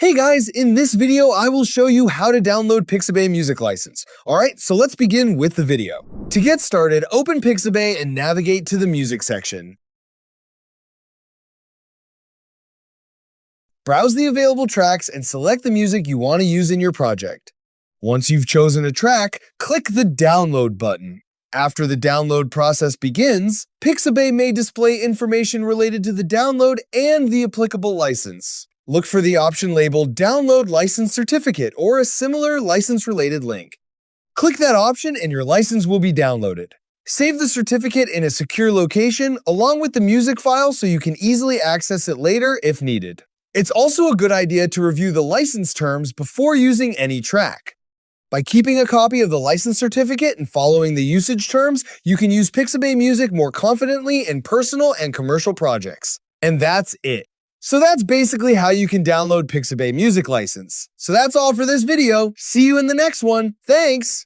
Hey guys, in this video, I will show you how to download Pixabay music license. Alright, so let's begin with the video. To get started, open Pixabay and navigate to the music section. Browse the available tracks and select the music you want to use in your project. Once you've chosen a track, click the download button. After the download process begins, Pixabay may display information related to the download and the applicable license. Look for the option labeled Download License Certificate or a similar license-related link. Click that option and your license will be downloaded. Save the certificate in a secure location along with the music file so you can easily access it later if needed. It's also a good idea to review the license terms before using any track. By keeping a copy of the license certificate and following the usage terms, you can use Pixabay Music more confidently in personal and commercial projects. And that's it. So that's basically how you can download Pixabay Music License. So that's all for this video. See you in the next one. Thanks!